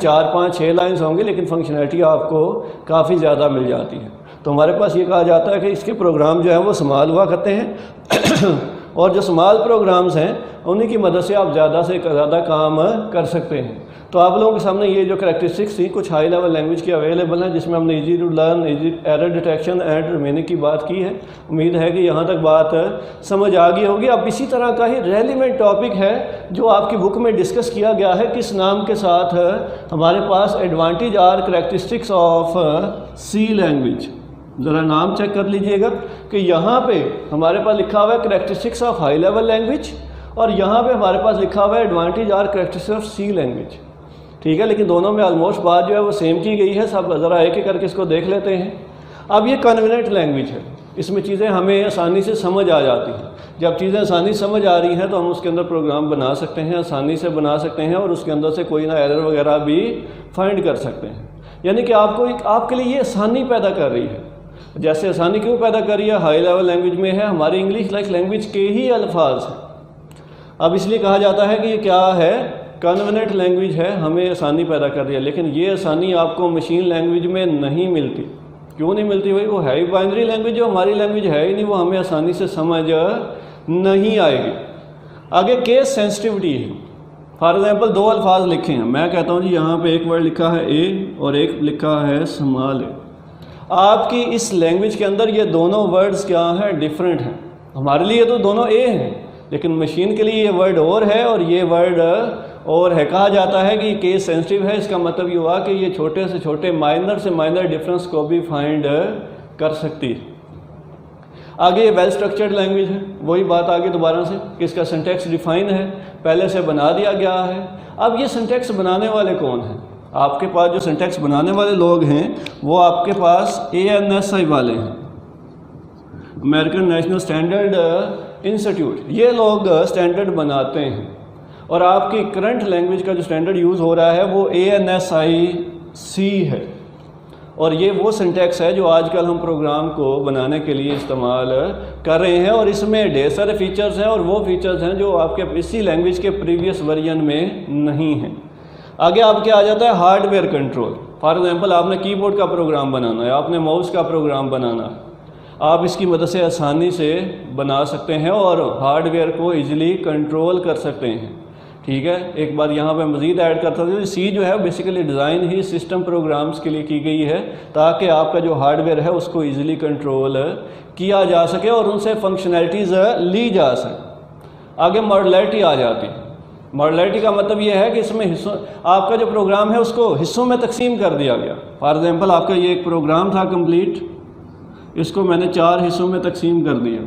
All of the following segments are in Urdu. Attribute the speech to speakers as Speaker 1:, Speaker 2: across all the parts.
Speaker 1: 4 5 6 لائنز ہوں گے، لیکن فنکشنالٹی آپ کو کافی زیادہ مل جاتی ہے. تو ہمارے پاس یہ کہا جاتا ہے کہ اس کے پروگرام جو ہیں وہ سمال ہوا کرتے ہیں اور جو سمال پروگرامز ہیں انہی کی مدد سے آپ زیادہ سے زیادہ کام کر سکتے ہیں. تو آپ لوگوں کے سامنے یہ جو کریکٹرسٹکس تھیں کچھ ہائی لیول لینگویج کی اویلیبل ہیں، جس میں ہم نے easy to learn, easy error detection and remaining کی بات کی ہے. امید ہے کہ یہاں تک بات سمجھ آ گئی ہوگی. اب اسی طرح کا ہی ریلیونٹ ٹاپک ہے جو آپ کی بک میں ڈسکس کیا گیا ہے، کس نام کے ساتھ ہمارے پاس advantage are characteristics of C language. ذرا نام چیک کر لیجئے گا کہ یہاں پہ ہمارے پاس لکھا ہوا ہے characteristics of high level language, اور یہاں پہ ہمارے پاس لکھا ہوا ہے advantage are characteristics of C language. ٹھیک ہے، لیکن دونوں میں آلموسٹ بات جو ہے وہ سیم کی گئی ہے. سب ذرا ایک ایک کر کے اس کو دیکھ لیتے ہیں. اب یہ کنویننٹ لینگویج ہے، اس میں چیزیں ہمیں آسانی سے سمجھ آ جاتی ہیں. جب چیزیں آسانی سے سمجھ آ رہی ہیں تو ہم اس کے اندر پروگرام بنا سکتے ہیں، آسانی سے بنا سکتے ہیں، اور اس کے اندر سے کوئی نہ ایرر وغیرہ بھی فائنڈ کر سکتے ہیں. یعنی کہ آپ کے لیے یہ آسانی پیدا کر رہی ہے. جیسے آسانی کیوں پیدا کر رہی ہے؟ ہائی لیول لینگویج میں ہے، ہماری انگلش لائک لینگویج کے ہی الفاظ ہیں. اب اس لیے کہا جاتا ہے کہ یہ کیا ہے؟ کنویننٹ لینگویج ہے، ہمیں آسانی پیدا کر رہی ہے. لیکن یہ آسانی آپ کو مشین لینگویج میں نہیں ملتی. کیوں نہیں ملتی بھائی؟ وہ ہے ہی بائنری لینگویج، جو ہماری لینگویج ہے ہی نہیں، وہ ہمیں آسانی سے سمجھ نہیں آئے گی. آگے کیس سینسٹیوٹی ہے. فار ایگزامپل 2 الفاظ لکھے ہیں، میں کہتا ہوں جی یہاں پہ ایک ورڈ لکھا ہے اے اور ایک لکھا ہے اسمال اے. آپ کی اس لینگویج کے اندر یہ دونوں ورڈز کیا ہیں؟ ڈیفرنٹ ہیں. ہمارے لیے تو دونوں اے ہیں، لیکن مشین کے لیے یہ ورڈ اور ہے اور یہ ورڈ اور ہے. کہا جاتا ہے کہ یہ کیس سینسٹیو ہے. اس کا مطلب یہ ہوا کہ یہ چھوٹے سے چھوٹے مائنر سے مائنر ڈفرینس کو بھی فائنڈ کر سکتی ہے. آگے یہ ویل اسٹرکچرڈ لینگویج ہے. وہی بات آگے دوبارہ سے کہ اس کا سنٹیکس ڈیفائن ہے، پہلے سے بنا دیا گیا ہے. اب یہ سنٹیکس بنانے والے کون ہیں؟ آپ کے پاس جو سنٹیکس بنانے والے لوگ ہیں وہ آپ کے پاس ANSI والے ہیں، امریکن نیشنل اسٹینڈرڈ انسٹیٹیوٹ. یہ لوگ اسٹینڈرڈ بناتے ہیں، اور آپ کی کرنٹ لینگویج کا جو اسٹینڈرڈ یوز ہو رہا ہے وہ ANSI-C ہے. اور یہ وہ سنٹیکس ہے جو آج کل ہم پروگرام کو بنانے کے لیے استعمال کر رہے ہیں، اور اس میں ڈھیر سارے فیچرز ہیں، اور وہ فیچرز ہیں جو آپ کے اسی لینگویج کے پریویس ورژن میں نہیں ہیں. آگے آپ کے آ جاتا ہے hard where control. For example آپ نے کی بورڈ کا پروگرام بنانا ہے، آپ نے ماؤس کا پروگرام بنانا ہے، آپ اس کی مدد سے آسانی سے بنا سکتے ہیں اور ہارڈ ویئر کو ایزیلی کنٹرول کر سکتے ہیں. ٹھیک ہے، ایک بات یہاں پہ مزید ایڈ کرتا ہوں، سی جو ہے بیسیکلی ڈیزائن ہی سسٹم پروگرامز کے لیے کی گئی ہے تاکہ آپ کا جو ہارڈ ویئر ہے اس کو ایزیلی کنٹرول کیا جا سکے اور ان سے فنکشنلٹیز لی جا سکے. آگے ماڈولیرٹی آ جاتی ہے. ماڈولیرٹی کا مطلب یہ ہے کہ اس میں آپ کا جو پروگرام ہے اس کو حصوں میں تقسیم کر دیا گیا. فار ایگزامپل آپ کا یہ ایک پروگرام تھا کمپلیٹ، اس کو میں نے 4 حصوں میں تقسیم کر دیا.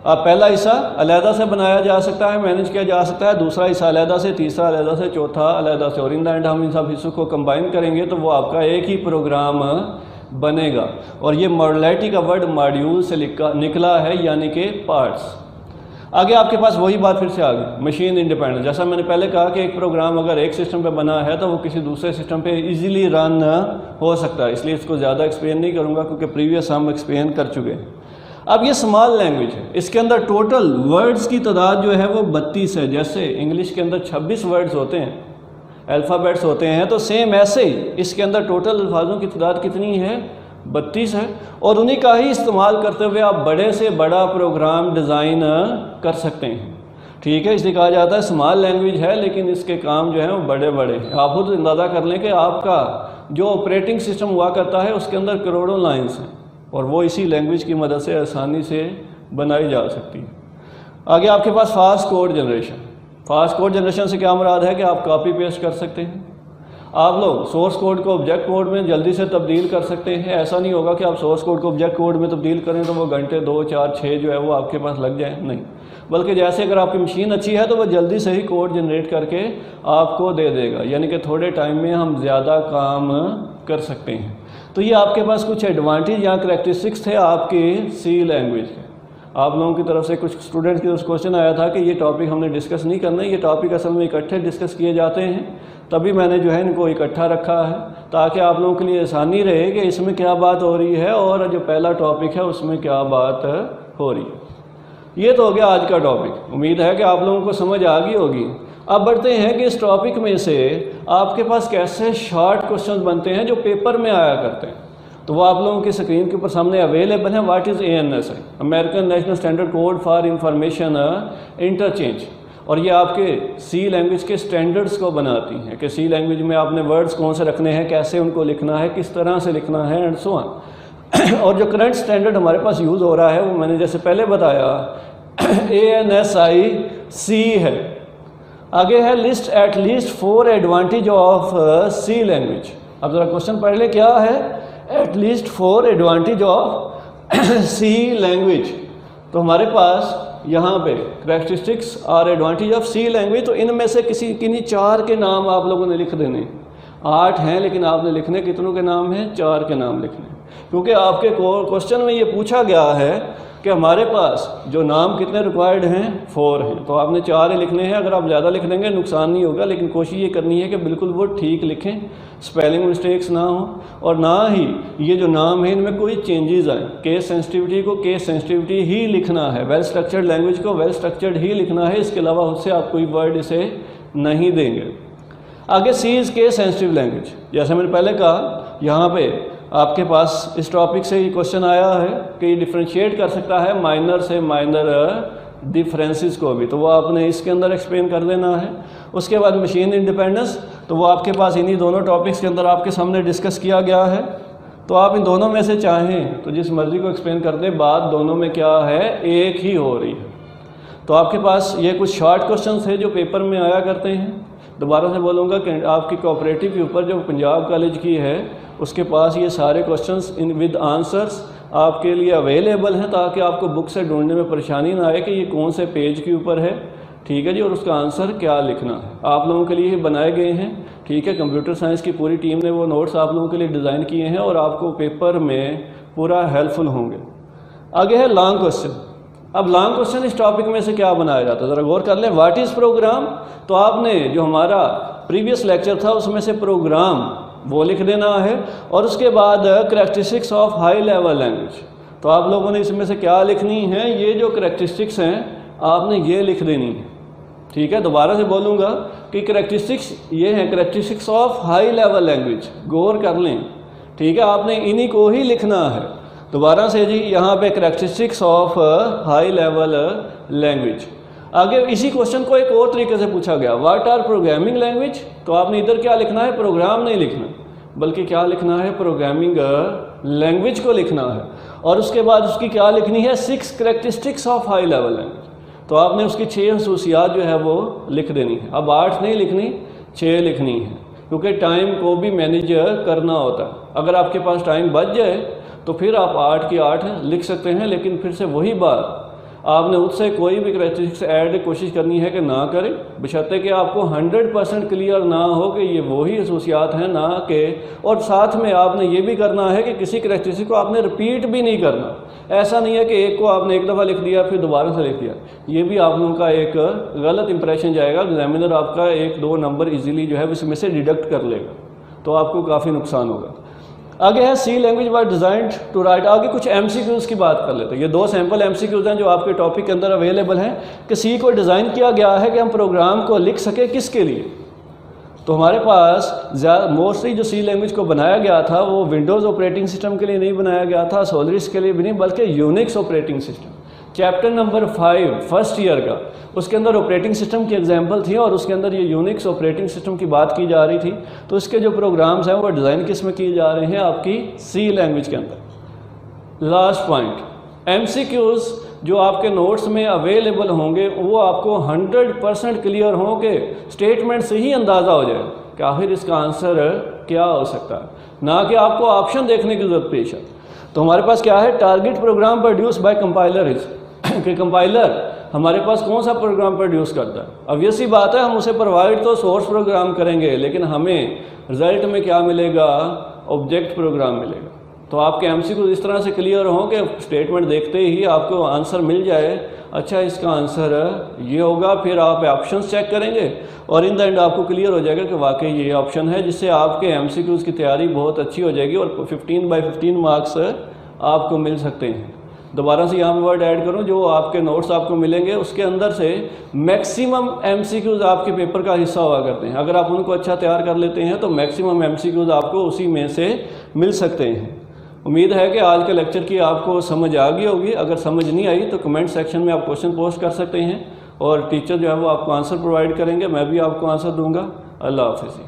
Speaker 1: اب پہلا حصہ علیحدہ سے بنایا جا سکتا ہے، مینیج کیا جا سکتا ہے، دوسرا حصہ علیحدہ سے، تیسرا علیحدہ سے، چوتھا علیحدہ سے، اور ان دا اینڈ ہم ان سب حصوں کو کمبائن کریں گے تو وہ آپ کا ایک ہی پروگرام بنے گا. اور یہ ماڈولیرٹی کا ورڈ ماڈیول سے نکلا ہے، یعنی کہ پارٹس. آگے آپ کے پاس وہی بات پھر سے آ گئی، مشین انڈیپینڈنس. جیسا میں نے پہلے کہا کہ ایک پروگرام اگر ایک سسٹم پہ بنا ہے تو وہ کسی دوسرے سسٹم پہ ایزیلی رن ہو سکتا ہے. اس لیے اس کو زیادہ ایکسپلین نہیں کروں گا کیونکہ پریویس ہم ایکسپلین کر چکے ہیں. اب یہ اسمال لینگویج ہے، اس کے اندر ٹوٹل ورڈز کی تعداد جو ہے وہ 32 ہے. جیسے انگلش کے اندر 26 ورڈز ہوتے ہیں، الفابیٹس ہوتے ہیں، تو سیم ایسے ہی اس کے اندر ٹوٹل الفاظوں کی تعداد کتنی ہے؟ 32 ہے. اور انہی کا ہی استعمال کرتے ہوئے آپ بڑے سے بڑا پروگرام ڈیزائن کر سکتے ہیں. ٹھیک ہے، اس لیے کہا جاتا ہے اسمال لینگویج ہے لیکن اس کے کام جو ہیں وہ بڑے بڑے ہیں. آپ خود اندازہ کر لیں کہ آپ کا جو آپریٹنگ سسٹم ہوا کرتا ہے اس کے اندر کروڑوں لائنس ہیں، اور وہ اسی لینگویج کی مدد سے آسانی سے بنائی جا سکتی ہے. آگے آپ کے پاس fast code generation. Fast code generation سے کیا مراد ہے کہ آپ کاپی پیسٹ کر سکتے ہیں. آپ لوگ سورس کوڈ کو آبجیکٹ کوڈ میں جلدی سے تبدیل کر سکتے ہیں. ایسا نہیں ہوگا کہ آپ سورس کوڈ کو آبجیکٹ کوڈ میں تبدیل کریں تو وہ گھنٹے 2 4 6 جو ہے وہ آپ کے پاس لگ جائیں. نہیں، بلکہ جیسے اگر آپ کی مشین اچھی ہے تو وہ جلدی سے ہی کوڈ جنریٹ کر کے آپ کو دے دے گا، یعنی کہ تھوڑے ٹائم میں ہم زیادہ کام کر سکتے ہیں. تو یہ آپ کے پاس کچھ ایڈوانٹیج یا کریکٹرسٹکس تھے آپ کی سی لینگویج کے. آپ لوگوں کی طرف سے کچھ اسٹوڈنٹ کی کوشچن آیا تھا کہ یہ ٹاپک ہم نے ڈسکس نہیں کرنا. یہ ٹاپک اصل میں اکٹھے ڈسکس کیے جاتے ہیں، تبھی میں نے جو ہے ان کو اکٹھا رکھا ہے تاکہ آپ لوگوں کے لیے آسانی رہے کہ اس میں کیا بات ہو رہی ہے اور جو پہلا ٹاپک ہے اس میں کیا بات ہو رہی ہے. یہ تو ہو گیا آج کا ٹاپک. امید ہے کہ آپ لوگوں کو سمجھ آ گئی ہوگی. اب بڑھتے ہیں کہ اس ٹاپک میں سے آپ کے پاس کیسے شارٹ کوشچنز بنتے ہیں جو پیپر میں آیا کرتے ہیں، تو وہ آپ لوگوں کی اسکرین کے اوپر سامنے اویلیبل ہیں. What is ANSI؟ American National Standard Code for Information Interchange. اور یہ آپ کے سی لینگویج کے اسٹینڈرڈس کو بناتی ہیں کہ سی لینگویج میں آپ نے ورڈز کون سے رکھنے ہیں، کیسے ان کو لکھنا ہے، کس طرح سے لکھنا ہے، اینڈ سو آن. اور جو کرنٹ اسٹینڈرڈ ہمارے پاس یوز ہو رہا ہے وہ میں نے جیسے پہلے بتایا ANSI C ہے. آگے ہے list at least 4 advantage of C language. اب ذرا کوشچن پڑھ لیں، کیا ہے at least 4 advantage of C language. تو ہمارے پاس یہاں پہ کریکٹرسٹکس اور ایڈوانٹیج آف سی لینگویج، تو ان میں سے کنہیں 4 کے نام آپ لوگوں نے لکھ دینے. 8 ہیں لیکن آپ نے لکھنے کتنوں کے نام ہیں؟ 4 کے نام لکھنے، کیونکہ آپ کے کوشچن میں یہ پوچھا گیا ہے کہ ہمارے پاس جو نام کتنے ریکوائرڈ ہیں؟ 4 ہیں، تو آپ نے 4 ہی لکھنے ہیں. اگر آپ زیادہ لکھ دیں گے نقصان نہیں ہوگا، لیکن کوشش یہ کرنی ہے کہ بالکل وہ ٹھیک لکھیں، اسپیلنگ مسٹیکس نہ ہوں، اور نہ ہی یہ جو نام ہے ان میں کوئی چینجز آئیں. کیس سینسٹیوٹی کو کیس سینسٹیوٹی ہی لکھنا ہے، ویل اسٹرکچرڈ لینگویج کو ویل اسٹرکچرڈ ہی لکھنا ہے، اس کے علاوہ اس سے آپ کوئی ورڈ اسے نہیں دیں گے. آگے سی از کیس سینسٹیو لینگویج. جیسے میں نے پہلے کہا یہاں پہ آپ کے پاس اس ٹاپک سے یہ کوشچن آیا ہے کہ یہ ڈفرینشیٹ کر سکتا ہے مائنر سے مائنر ڈفرینسز کو بھی، تو وہ آپ نے اس کے اندر ایکسپلین کر دینا ہے. اس کے بعد مشین انڈیپینڈنس، تو وہ آپ کے پاس انہی دونوں ٹاپکس کے اندر آپ کے سامنے ڈسکس کیا گیا ہے. تو آپ ان دونوں میں سے چاہیں تو جس مرضی کو ایکسپلین کر دیں، بات دونوں میں کیا ہے؟ ایک ہی ہو رہی ہے. تو آپ کے پاس یہ کچھ شارٹ کوشچنس ہیں جو پیپر میں آیا کرتے ہیں. دوبارہ سے بولوں گا کہ آپ کی کوآپریٹو کے اوپر جو پنجاب کالج کی ہے اس کے پاس یہ سارے کوشچنس ود آنسرس آپ کے لیے اویلیبل ہیں، تاکہ آپ کو بک سے ڈھونڈنے میں پریشانی نہ آئے کہ یہ کون سے پیج کے اوپر ہے. ٹھیک ہے جی، اور اس کا آنسر کیا لکھنا ہے. آپ لوگوں کے لیے یہ بنائے گئے ہیں. ٹھیک ہے، کمپیوٹر سائنس کی پوری ٹیم نے وہ نوٹس آپ لوگوں کے لیے ڈیزائن کیے ہیں اور آپ کو پیپر میں پورا ہیلپ فل ہوں گے. آگے ہے لانگ کوشچن. اب لانگ کوشچن اس ٹاپک میں سے کیا بنایا جاتا ہے؟ ذرا غور کر لیں. What is program? تو آپ نے جو ہمارا پریویس لیکچر تھا اس میں سے پروگرام وہ لکھ دینا ہے، اور اس کے بعد characteristics of high level language. تو آپ لوگوں نے اس میں سے کیا لکھنی ہے؟ یہ جو کریکٹرسٹکس ہیں آپ نے یہ لکھ دینی ہے. ٹھیک ہے، دوبارہ سے بولوں گا کہ کریکٹرسٹکس یہ ہیں characteristics of high level language. غور کر لیں. ٹھیک ہے، آپ نے انہی کو ہی لکھنا ہے. دوبارہ سے جی یہاں پہ characteristics of high level language. آگے اسی کوشچن کو ایک اور طریقے سے پوچھا گیا، واٹ آر پروگرامنگ لینگویج؟ تو آپ نے ادھر کیا لکھنا ہے؟ پروگرام نہیں لکھنا، بلکہ کیا لکھنا ہے؟ پروگرامنگ لینگویج کو لکھنا ہے. اور اس کے بعد اس کی کیا لکھنی ہے؟ 6 characteristics of high level language. تو آپ نے اس کی 6 خصوصیات جو ہے وہ لکھ دینی ہے. اب 8 نہیں لکھنی، 6 لکھنی ہے، کیونکہ ٹائم کو بھی مینیج کرنا ہوتا ہے. اگر آپ کے پاس ٹائم بچ جائے تو پھر آپ 8 کی 8 لکھ سکتے ہیں، لیکن پھر سے وہی بات، آپ نے اس سے کوئی بھی کریکٹرسٹکس ایڈ کوشش کرنی ہے کہ نہ کریں، بشرطے کہ آپ کو 100% کلیئر نہ ہو کہ یہ وہی خصوصیات ہیں، نہ کہ اور ساتھ میں آپ نے یہ بھی کرنا ہے کہ کسی کریکٹرسٹک کو آپ نے رپیٹ بھی نہیں کرنا. ایسا نہیں ہے کہ ایک کو آپ نے ایک دفعہ لکھ دیا پھر دوبارہ سے لکھ دیا. یہ بھی آپ لوگوں کا ایک غلط امپریشن جائے گا. ایگزامینر آپ کا 1-2 نمبر ایزیلی جو ہے اس میں سے ڈیڈکٹ کر لے گا، تو آپ کو کافی نقصان ہوگا. آگے ہے C language was designed to write. آگے کچھ ایم سی کیوز کی بات کر لیتے ہیں. یہ 2 سیمپل ایم سی کیوز ہیں جو آپ کے ٹاپک کے اندر اویلیبل ہیں کہ سی کو ڈیزائن کیا گیا ہے کہ ہم پروگرام کو لکھ سکیں کس کے لیے. تو ہمارے پاس موسٹلی جو سی لینگویج کو بنایا گیا تھا وہ ونڈوز آپریٹنگ سسٹم کے لیے نہیں بنایا گیا تھا، سولرس کے لیے بھی نہیں، بلکہ Unix operating system. Chapter number 5 first year کا، اس کے اندر آپریٹنگ سسٹم کی ایگزامپل تھی اور اس کے اندر یہ یونکس آپریٹنگ سسٹم کی بات کی جا رہی تھی. تو اس کے جو پروگرامز ہیں وہ ڈیزائن کس میں کیے جا رہے ہیں؟ آپ کی سی لینگویج کے اندر. Last point, M C Qs جو آپ کے نوٹس میں اویلیبل ہوں گے وہ آپ کو 100% کلیئر ہوں کہ اسٹیٹمنٹ سے ہی اندازہ ہو جائے کہ آخر اس کا آنسر کیا ہو سکتا ہے، نہ کہ آپ کو آپشن دیکھنے کی ضرورت پیش ہے. تو ہمارے پاس کیا ہے؟ Target program produce by compiler کہ کمپائلر ہمارے پاس کون سا پروگرام پروڈیوس کرتا ہے. اب یہ سی بات ہے ہم اسے پرووائڈ تو سورس پروگرام کریں گے، لیکن ہمیں رزلٹ میں کیا ملے گا؟ آبجیکٹ پروگرام ملے گا. تو آپ کے ایم سی کو اس طرح سے کلیئر ہوں کہ اسٹیٹمنٹ دیکھتے ہی آپ کو آنسر مل جائے، اچھا اس کا آنسر یہ ہوگا. پھر آپ آپشنس چیک کریں گے اور ان دا اینڈ آپ کو کلیئر ہو جائے گا کہ واقعی یہ آپشن ہے، جس سے آپ کے ایم سی کیوز کی تیاری بہت اچھی ہو جائے گی اور 15/15 مارکس آپ کو مل سکتے ہیں. دوبارہ سے یہاں پہ ورڈ ایڈ کروں، جو آپ کے نوٹس آپ کو ملیں گے اس کے اندر سے میکسیمم MCQs آپ کے پیپر کا حصہ ہوا کرتے ہیں. اگر آپ ان کو اچھا تیار کر لیتے ہیں تو میکسیمم MCQs آپ کو اسی میں سے مل سکتے ہیں. امید ہے کہ آج کے لیکچر کی آپ کو سمجھ آ گئی ہوگی. اگر سمجھ نہیں آئی تو کمنٹ سیکشن میں آپ کوشچن پوسٹ کر سکتے ہیں اور ٹیچر جو ہے وہ آپ کو آنسر پرووائڈ کریں گے. میں بھی آپ کو آنسر دوں گا. اللہ حافظ.